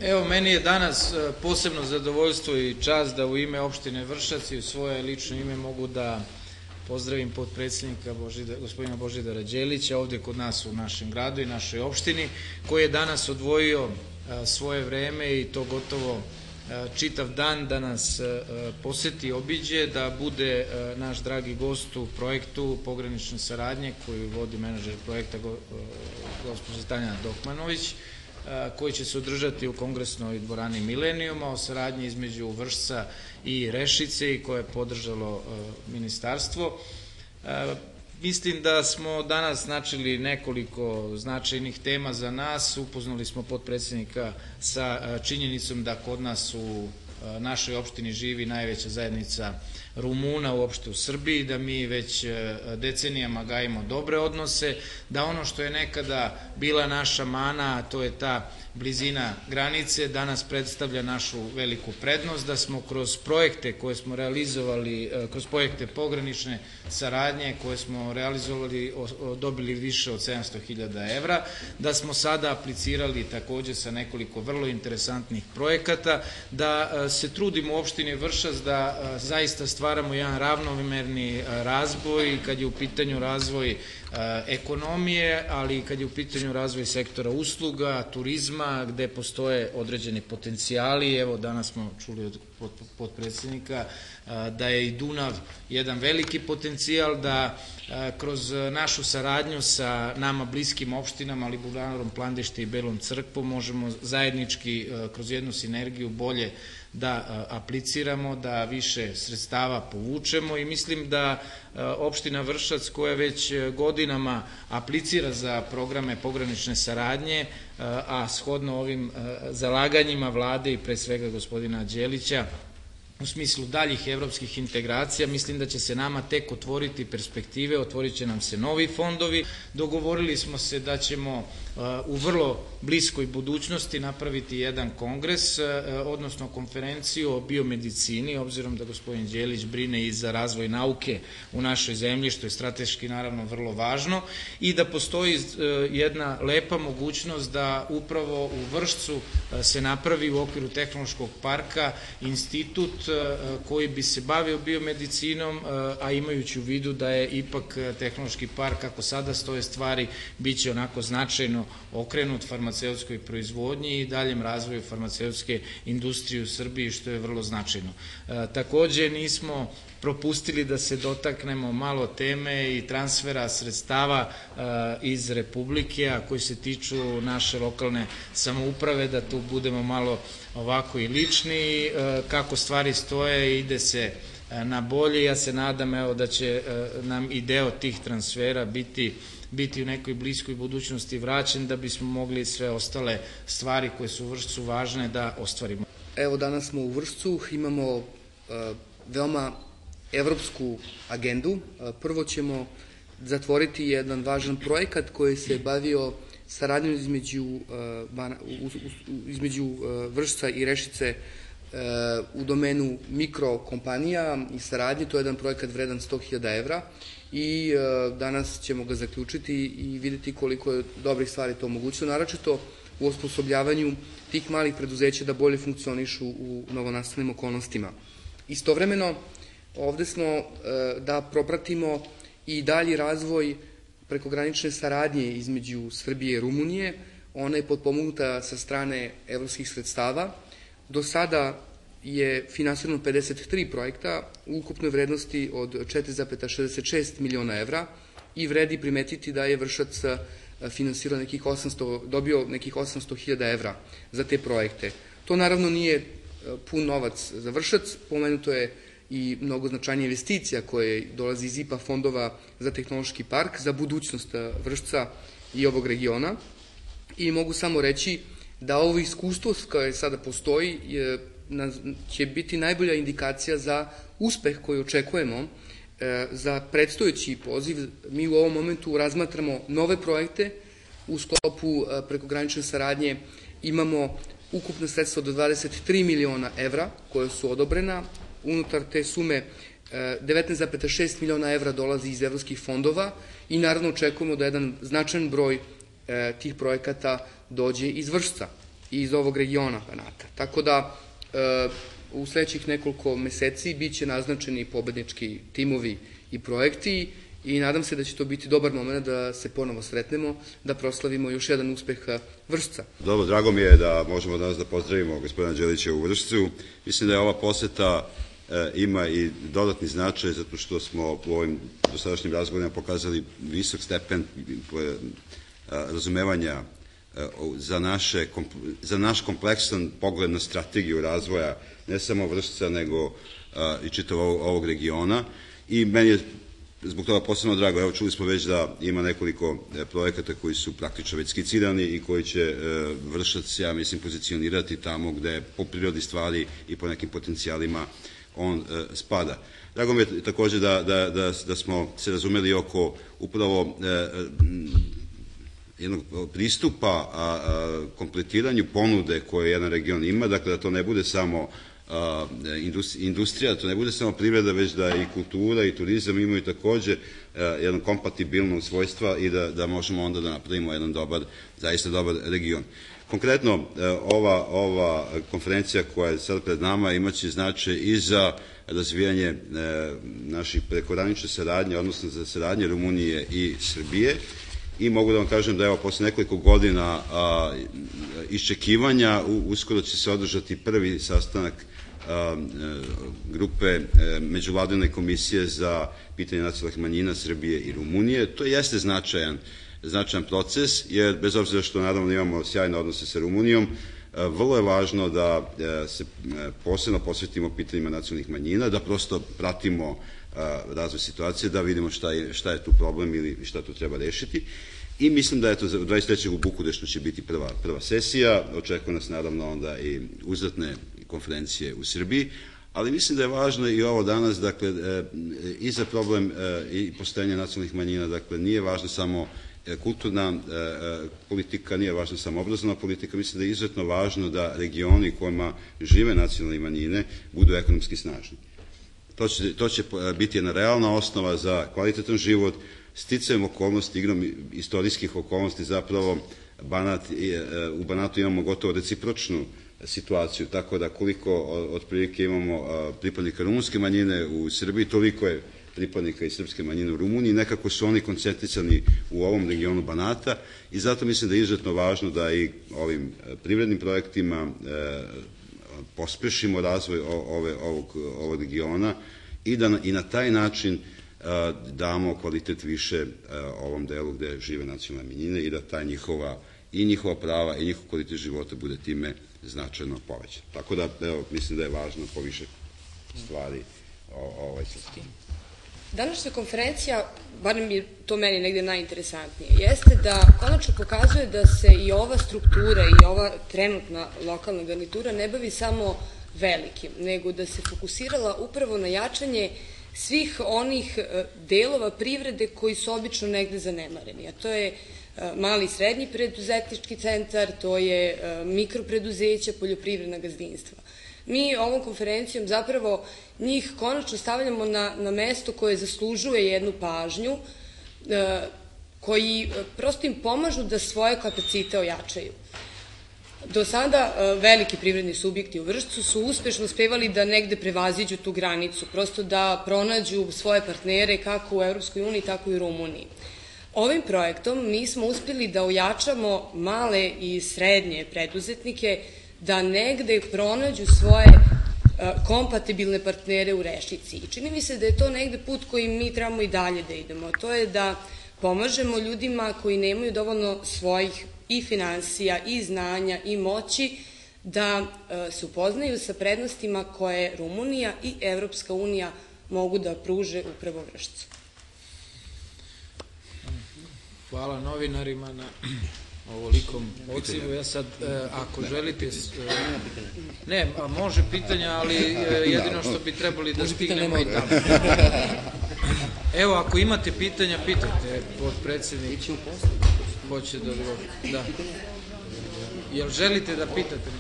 Evo, meni je danas posebno zadovoljstvo i čast da u ime opštine Vršac i u svoje lično ime mogu da pozdravim potpredsednika gospodina Božidara Đelića ovde kod nas u našem gradu i našoj opštini, koji je danas odvojio svoje vreme i to gotovo čitav dan da nas poseti, obiđe, da bude naš dragi gost u projektu pogranične saradnje koju vodi menadžer projekta gospođa Tanja Dokmanović, koji će se održati u kongresnoj dvorani Milenijuma, o saradnji između Vršca i Rešice i koje je podržalo ministarstvo. Mislim da smo danas načeli nekoliko značajnih tema za nas. Upoznali smo potpredsednika sa činjenicom da kod nas u našoj opštini živi najveća zajednica Rumuna uopšte u Srbiji, da mi već decenijama gajimo dobre odnose, da ono što je nekada bila naša mana, a to je ta blizina granice, danas predstavlja našu veliku prednost, da smo kroz projekte koje smo realizovali, kroz projekte pogranične saradnje koje smo realizovali, dobili više od 700.000 evra, da smo sada aplicirali takođe sa nekoliko vrlo interesantnih projekata, da se trudimo u opštini Vršac da zaista stvaramo jedan ravnomerni razvoj kad je u pitanju razvoj ekonomije, ali i kad je u pitanju razvoj sektora usluga, turizma, gde postoje određeni potencijali. Evo, danas smo čuli od potpredsednika da je i Dunav jedan veliki potencijal, da kroz našu saradnju sa nama bliskim opštinama, Alibunarom, Plandište i Belom Crkvom, možemo zajednički kroz jednu sinergiju bolje da apliciramo, da više sredstava povučemo i mislim da opština Vršac, koja već godinama aplicira za programe pogranične saradnje, a shodno ovim zalaganjima vlade i pre svega gospodina Đelića, u smislu daljih evropskih integracija, mislim da će se nama tek otvoriti perspektive, otvorit će nam se novi fondovi. Dogovorili smo se da ćemo u vrlo bliskoj budućnosti napraviti jedan kongres, odnosno konferenciju o biomedicini, obzirom da gospodin Đelić brine i za razvoj nauke u našoj zemlji, što je strateški naravno vrlo važno, i da postoji jedna lepa mogućnost da upravo u Vršcu se napravi u okviru tehnološkog parka institut koji bi se bavio biomedicinom, a imajući u vidu da je ipak tehnološki park, kako sada stoje stvari, bit će onako značajno okrenut farmaceutskoj proizvodnji i daljem razvoju farmaceutske industrije u Srbiji, što je vrlo značajno. Takođe, nismo propustili da se dotaknemo malo teme i transfera sredstava iz Republike, a koji se tiču naše lokalne samouprave, da tu budemo malo ovako i lični. Kako stvari stoje, ide se na bolje. Ja se nadam, evo, da će nam i deo tih transfera biti u nekoj bliskoj budućnosti vraćen, da bismo mogli sve ostale stvari koje su u Vršcu važne da ostvarimo. Evo, danas smo u Vršcu, imamo veoma evropsku agendu. Prvo ćemo zatvoriti jedan važan projekat koji se bavio saradnjom između Vršca i Rešice u domenu mikrokompanija i saradnje. To je jedan projekat vredan 100.000 evra i danas ćemo ga zaključiti i videti koliko je dobrih stvari to omogućilo, naročito u osposobljavanju tih malih preduzeća da bolje funkcionišu u novonastalim okolnostima. Istovremeno, ovde smo da propratimo i dalji razvoj prekogranične saradnje između Srbije i Rumunije. Ona je potpomognuta sa strane evropskih sredstava. Do sada je finansirano 53 projekta u ukupnoj vrednosti od 4,66 miliona evra i vredi primetiti da je Vršac dobio nekih 800.000 evra za te projekte. To naravno nije pun novac za Vršac, pomenuto je i mnogo značajnija investicija koje dolazi iz IPA fondova za tehnološki park, za budućnost Vršca i ovog regiona. I mogu samo reći da ovo iskustvo koje sada postoji će biti najbolja indikacija za uspeh koji očekujemo za predstojeći poziv. Mi u ovom momentu razmatramo nove projekte u sklopu prekogranične saradnje. Imamo ukupno sredstva od 23 miliona evra koje su odobrena. Unutar te sume 19,6 miliona evra dolazi iz evropskih fondova i naravno očekujemo da jedan značajan broj tih projekata dođe iz Vršca. iz ovog regiona Banata. Tako da u sledećih nekoliko meseci biće naznačeni pobednički timovi i projekti i nadam se da će to biti dobar moment da se ponovo sretnemo, da proslavimo još jedan uspeh Vršca. Dobro, drago mi je da možemo danas da pozdravimo gospodina Đelića u Vršcu. Mislim da je ova poseta ima i dodatni značaj zato što smo u ovim dosadašnjim razgovorima pokazali visok stepen razumevanja za naš kompleksan pogled na strategiju razvoja ne samo Vršca nego i čitavog ovog regiona i meni je zbog toga posebno drago. Evo, čuli smo već da ima nekoliko projekata koji su praktično već skicirani i koji će Vršac, ja mislim, pozicionirati tamo gde po prirodi stvari i po nekim potencijalima on spada. Drago mi je takođe da smo se razumeli oko upravo jednog pristupa kompletiranju ponude koje jedan region ima, dakle da to ne bude samo industrija, to ne bude samo privreda, već da i kultura i turizam imaju takođe jedan kompatibilno svojstva i da možemo onda da napravimo jedan zaista dobar region. Konkretno, ova konferencija koja je sad pred nama imaće značaj i za razvijanje naših prekogranične saradnje, odnosno za saradnje Rumunije i Srbije. I mogu da vam kažem da evo, posle nekoliko godina iščekivanja, uskoro će se održati prvi sastanak grupe Međuvladine komisije za pitanje nacionalnih manjina Srbije i Rumunije. To jeste značajan proces, jer bez obzira što naravno imamo sjajne odnose sa Rumunijom, vrlo je važno da se posebno posvetimo pitanjima nacionalnih manjina, da prosto pratimo razvoj situacije, da vidimo šta je tu problem ili šta tu treba rešiti. I mislim da je to 23. u Bukureštu će biti prva sesija, očekuje nas naravno onda i uzvratne konferencije u Srbiji, ali mislim da je važno i ovo danas, dakle, i za problem i postojanja nacionalnih manjina, dakle, nije važno samo kulturna politika, nije važna samo obrazovna politika, mislim da je izuzetno važno da regioni kojima žive nacionalne manjine budu ekonomski snažni. To će biti jedna realna osnova za kvalitetan život, sticajem okolnosti, igrom istorijskih okolnosti, zapravo u Banatu imamo gotovo recipročnu situaciju, tako da koliko otprilike imamo pripadnika rumunske manjine u Srbiji, toliko je pripadnika i srpske manjine u Rumuniji, nekako su oni koncentrisani u ovom regionu Banata i zato mislim da je izuzetno važno da i ovim privrednim projektima pospešimo razvoj ovog regiona i da i na taj način damo kvalitet više ovom delu gde žive nacionalne manjine i da ta njihova prava i njihov kvalitet života bude time značajno povećan. Tako da, evo, mislim da je važno po više stvari ovaj sistem. Današnja konferencija, barem je to meni negde najinteresantnije, jeste da konačno pokazuje da se i ova struktura i ova trenutna lokalna garnitura ne bavi samo velikim, nego da se fokusirala upravo na jačanje svih onih delova privrede koji su obično negde zanemareni, a to je mali i srednji preduzetnički centar, to je mikropreduzeća, poljoprivredna gazdinstva. Mi ovom konferencijom zapravo njih konačno stavljamo na mesto koje zaslužuje jednu pažnju, koji prosto im pomažu da svoje kapacite ojačaju. Do sada veliki privredni subjekti u Vršcu su uspešno uspevali da negde prevaziđu tu granicu, prosto da pronađu svoje partnere kako u Evropskoj uniji, tako i u Rumuniji. Ovim projektom mi smo uspeli da ojačamo male i srednje preduzetnike, da negde pronađu svoje kompatibilne partnere u Rešici. I čini mi se da je to negde put kojim mi trebamo i dalje da idemo. To je da pomažemo ljudima koji nemaju dovoljno svojih i finansija, i znanja, i moći, da se upoznaju sa prednostima koje Rumunija i Evropska unija mogu da pruže upravo Vršcu. Hvala novinarima na ovolikom odzivu. Ja sad, ako želite... Ne, može pitanja, ali jedino što bi trebali da stignemo i tamo. Evo, ako imate pitanja, pitajte. Podpredsednik hoće da odgovori. Da. Jel želite da pitate?